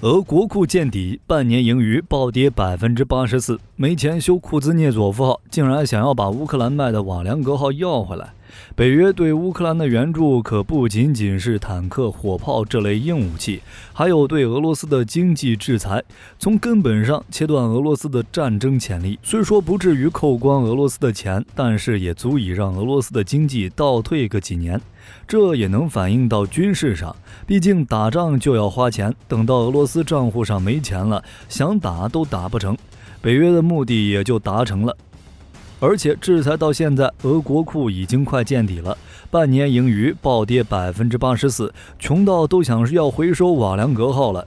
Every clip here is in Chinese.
俄国库见底，半年盈余暴跌84%，没钱修库兹涅佐夫号，竟然想要把乌克兰卖的瓦良格号要回来。北约对乌克兰的援助可不仅仅是坦克、火炮这类硬武器，还有对俄罗斯的经济制裁，从根本上切断俄罗斯的战争潜力。虽说不至于扣光俄罗斯的钱，但是也足以让俄罗斯的经济倒退个几年。这也能反映到军事上，毕竟打仗就要花钱，等到俄罗斯账户上没钱了，想打都打不成，北约的目的也就达成了。而且制裁到现在，俄国库已经快见底了，半年盈余暴跌84%，穷到都想是要回收瓦良格号了。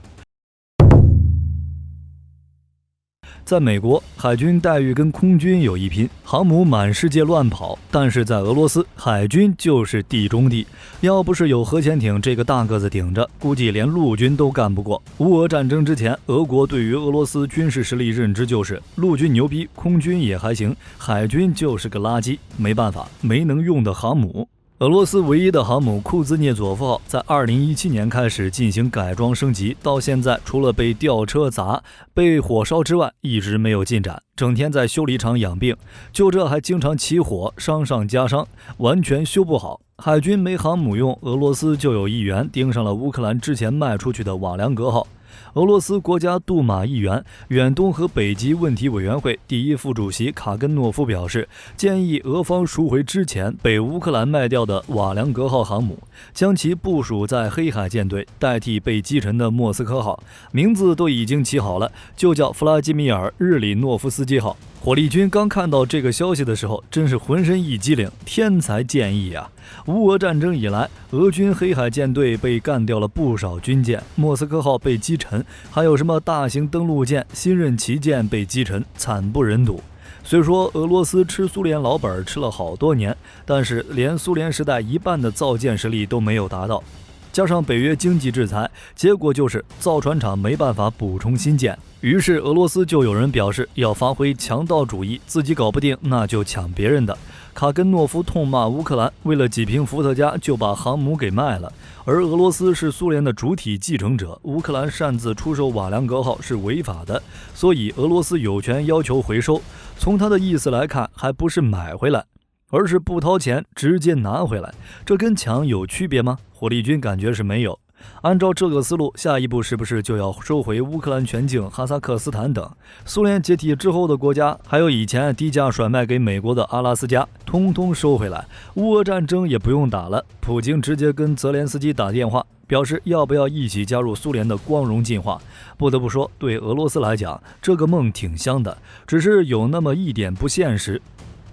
在美国，海军待遇跟空军有一拼，航母满世界乱跑，但是在俄罗斯，海军就是地中地。要不是有核潜艇这个大个子顶着，估计连陆军都干不过。乌俄战争之前，俄国对于俄罗斯军事实力认知就是陆军牛逼，空军也还行，海军就是个垃圾，没办法，没能用的航母。俄罗斯唯一的航母库兹涅佐夫号在2017年开始进行改装升级，到现在除了被吊车砸、被火烧之外，一直没有进展，整天在修理厂养病，就这还经常起火，伤上加伤，完全修不好。海军没航母用，俄罗斯就有议员盯上了乌克兰之前卖出去的瓦良格号。俄罗斯国家杜马议员、远东和北极问题委员会第一副主席卡根诺夫表示，建议俄方赎回之前被乌克兰卖掉的瓦良格号航母，将其部署在黑海舰队，代替被击沉的莫斯科号，名字都已经起好了，就叫弗拉基米尔·日里诺夫斯基号。火力军刚看到这个消息的时候，真是浑身一激灵，天才建议啊！乌俄战争以来，俄军黑海舰队被干掉了不少军舰，莫斯科号被击沉，还有什么大型登陆舰、新任旗舰被击沉，惨不忍睹。虽说俄罗斯吃苏联老本吃了好多年，但是连苏联时代一半的造舰实力都没有达到。加上北约经济制裁，结果就是造船厂没办法补充新舰，于是俄罗斯就有人表示要发挥强盗主义，自己搞不定那就抢别人的。卡根诺夫痛骂乌克兰为了几瓶伏特加就把航母给卖了，而俄罗斯是苏联的主体继承者，乌克兰擅自出售瓦良格号是违法的，所以俄罗斯有权要求回收。从他的意思来看，还不是买回来，而是不掏钱直接拿回来，这跟抢有区别吗？火力军感觉是没有。按照这个思路，下一步是不是就要收回乌克兰全境、哈萨克斯坦等苏联解体之后的国家，还有以前低价甩卖给美国的阿拉斯加，通通收回来？乌俄战争也不用打了，普京直接跟泽连斯基打电话，表示要不要一起加入苏联的光荣进化。不得不说，对俄罗斯来讲，这个梦挺香的，只是有那么一点不现实。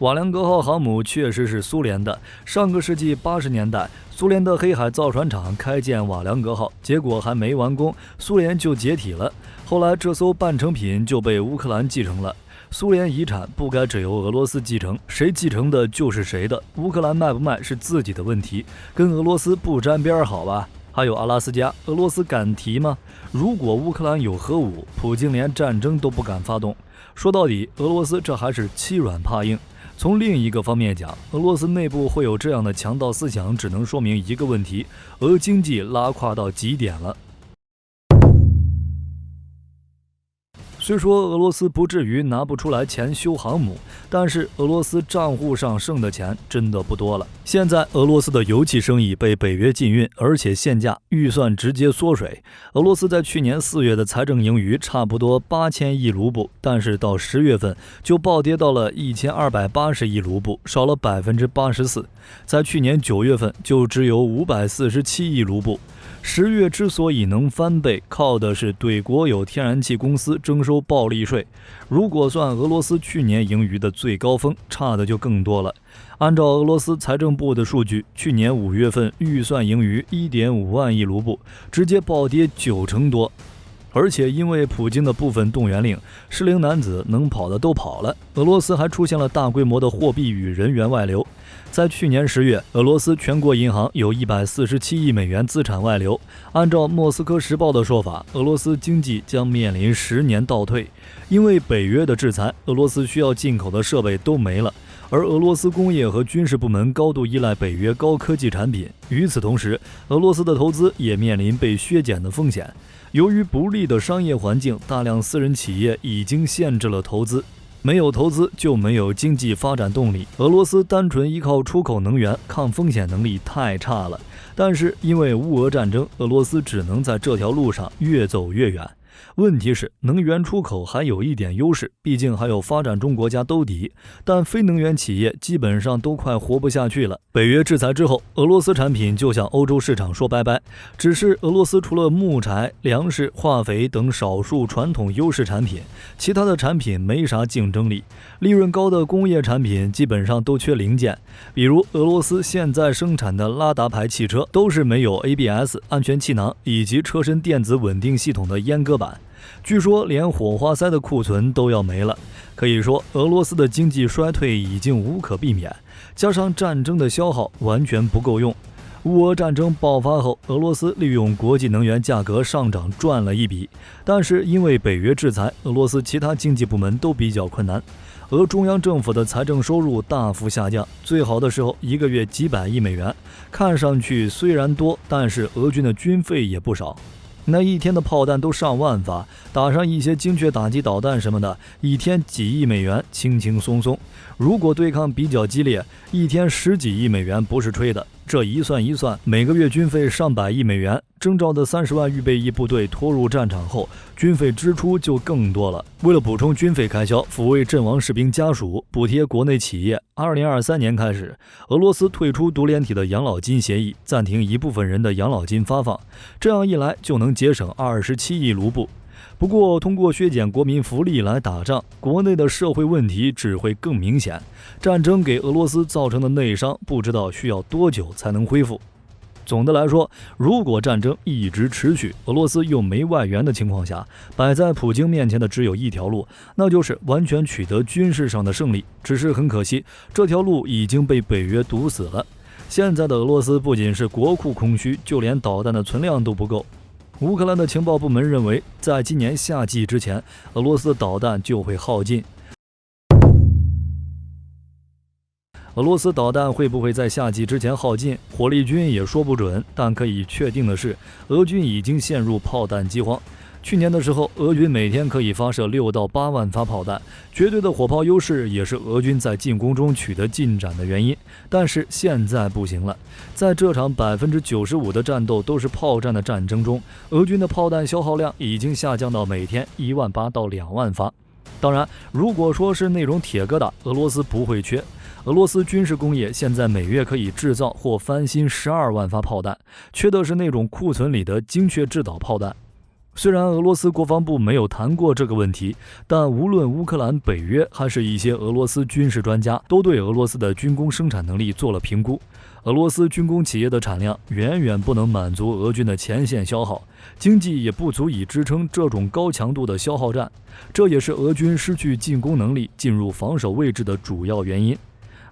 瓦良格号航母确实是苏联的，上个世纪80年代，苏联的黑海造船厂开建瓦良格号，结果还没完工，苏联就解体了。后来这艘半成品就被乌克兰继承了。苏联遗产不该只由俄罗斯继承，谁继承的就是谁的。乌克兰卖不卖是自己的问题，跟俄罗斯不沾边好吧？还有阿拉斯加，俄罗斯敢提吗？如果乌克兰有核武，普京连战争都不敢发动。说到底，俄罗斯这还是欺软怕硬。从另一个方面讲，俄罗斯内部会有这样的强盗思想，只能说明一个问题：俄经济拉胯到极点了。虽说俄罗斯不至于拿不出来钱修航母，但是俄罗斯账户上剩的钱真的不多了。现在俄罗斯的油气生意被北约禁运，而且限价，预算直接缩水。俄罗斯在去年4月的财政盈余差不多8000亿卢布，但是到10月份就暴跌到了1280亿卢布，少了84%。在去年9月份就只有547亿卢布。10月之所以能翻倍，靠的是对国有天然气公司征收暴利税。如果算俄罗斯去年盈余的最高峰，差的就更多了。按照俄罗斯财政部的数据，去年5月份预算盈余1.5万亿卢布，直接暴跌90%多。而且因为普京的部分动员令，适龄男子能跑的都跑了，俄罗斯还出现了大规模的货币与人员外流。在去年10月，俄罗斯全国银行有147亿美元资产外流。按照莫斯科时报的说法，俄罗斯经济将面临10年倒退。因为北约的制裁，俄罗斯需要进口的设备都没了，而俄罗斯工业和军事部门高度依赖北约高科技产品。与此同时，俄罗斯的投资也面临被削减的风险。由于不利的商业环境，大量私人企业已经限制了投资。没有投资就没有经济发展动力。俄罗斯单纯依靠出口能源，抗风险能力太差了。但是因为乌俄战争，俄罗斯只能在这条路上越走越远。问题是，能源出口还有一点优势，毕竟还有发展中国家兜底，但非能源企业基本上都快活不下去了。北约制裁之后，俄罗斯产品就向欧洲市场说拜拜。只是俄罗斯除了木材、粮食、化肥等少数传统优势产品，其他的产品没啥竞争力。利润高的工业产品基本上都缺零件，比如俄罗斯现在生产的拉达牌汽车都是没有 ABS 安全气囊以及车身电子稳定系统的阉割版。据说连火花塞的库存都要没了。可以说，俄罗斯的经济衰退已经无可避免，加上战争的消耗完全不够用。乌俄战争爆发后，俄罗斯利用国际能源价格上涨赚了一笔，但是因为北约制裁，俄罗斯其他经济部门都比较困难。俄中央政府的财政收入大幅下降，最好的时候一个月几百亿美元，看上去虽然多，但是俄军的军费也不少。那一天的炮弹都上万发，打上一些精确打击导弹什么的，一天几亿美元轻轻松松。如果对抗比较激烈，一天10几亿美元不是吹的。这一算一算，每个月军费上百亿美元，征召的30万预备役部队拖入战场后，军费支出就更多了。为了补充军费开销，抚慰阵亡士兵家属，补贴国内企业，2023年开始，俄罗斯退出独联体的养老金协议，暂停一部分人的养老金发放，这样一来就能节省27亿卢布。不过，通过削减国民福利来打仗，国内的社会问题只会更明显。战争给俄罗斯造成的内伤，不知道需要多久才能恢复。总的来说，如果战争一直持续，俄罗斯又没外援的情况下，摆在普京面前的只有一条路，那就是完全取得军事上的胜利。只是很可惜，这条路已经被北约堵死了。现在的俄罗斯不仅是国库空虚，就连导弹的存量都不够。乌克兰的情报部门认为，在今年夏季之前，俄罗斯的导弹就会耗尽。俄罗斯导弹会不会在夏季之前耗尽，火力军也说不准，但可以确定的是，俄军已经陷入炮弹饥荒。去年的时候，俄军每天可以发射6到8万发炮弹，绝对的火炮优势也是俄军在进攻中取得进展的原因。但是现在不行了，在这场95%的战斗都是炮战的战争中，俄军的炮弹消耗量已经下降到每天18000到2万发。当然，如果说是那种铁疙瘩，俄罗斯不会缺。俄罗斯军事工业现在每月可以制造或翻新12万发炮弹，缺的是那种库存里的精确制导炮弹。虽然俄罗斯国防部没有谈过这个问题，但无论乌克兰、北约还是一些俄罗斯军事专家，都对俄罗斯的军工生产能力做了评估。俄罗斯军工企业的产量远远不能满足俄军的前线消耗，经济也不足以支撑这种高强度的消耗战，这也是俄军失去进攻能力、进入防守位置的主要原因。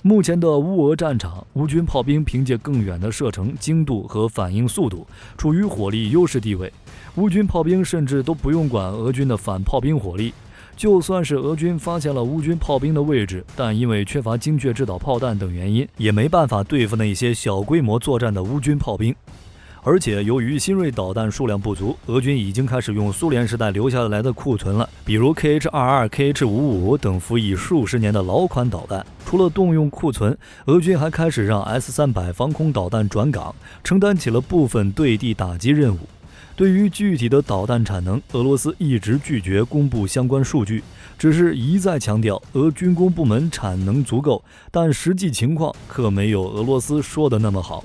目前的乌俄战场，乌军炮兵凭借更远的射程精度和反应速度，处于火力优势地位。乌军炮兵甚至都不用管俄军的反炮兵火力，就算是俄军发现了乌军炮兵的位置，但因为缺乏精确制导炮弹等原因，也没办法对付那些小规模作战的乌军炮兵。而且由于新锐导弹数量不足，俄军已经开始用苏联时代留下来的库存了，比如 KH-22、KH-55 等服役数十年的老款导弹。除了动用库存，俄军还开始让 S-300 防空导弹转岗，承担起了部分对地打击任务。对于具体的导弹产能，俄罗斯一直拒绝公布相关数据，只是一再强调俄军工部门产能足够，但实际情况可没有俄罗斯说的那么好。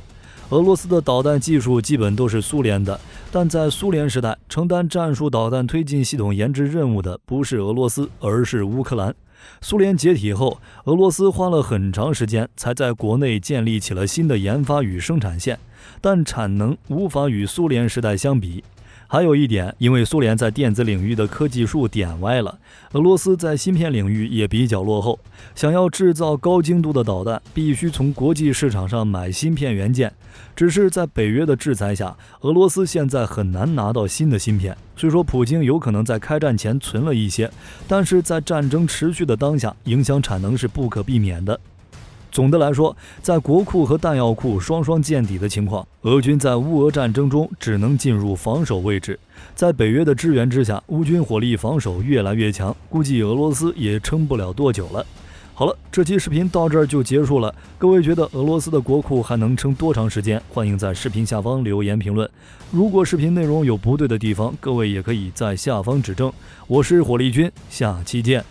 俄罗斯的导弹技术基本都是苏联的，但在苏联时代，承担战术导弹推进系统研制任务的不是俄罗斯，而是乌克兰。苏联解体后，俄罗斯花了很长时间才在国内建立起了新的研发与生产线，但产能无法与苏联时代相比。还有一点，因为苏联在电子领域的科技树点歪了，俄罗斯在芯片领域也比较落后。想要制造高精度的导弹，必须从国际市场上买芯片元件。只是在北约的制裁下，俄罗斯现在很难拿到新的芯片。虽说普京有可能在开战前存了一些，但是在战争持续的当下，影响产能是不可避免的。总的来说，在国库和弹药库双双见底的情况，俄军在乌俄战争中只能进入防守位置。在北约的支援之下，乌军火力防守越来越强，估计俄罗斯也撑不了多久了。好了，这期视频到这儿就结束了。各位觉得俄罗斯的国库还能撑多长时间？欢迎在视频下方留言评论。如果视频内容有不对的地方，各位也可以在下方指正。我是火力军，下期见。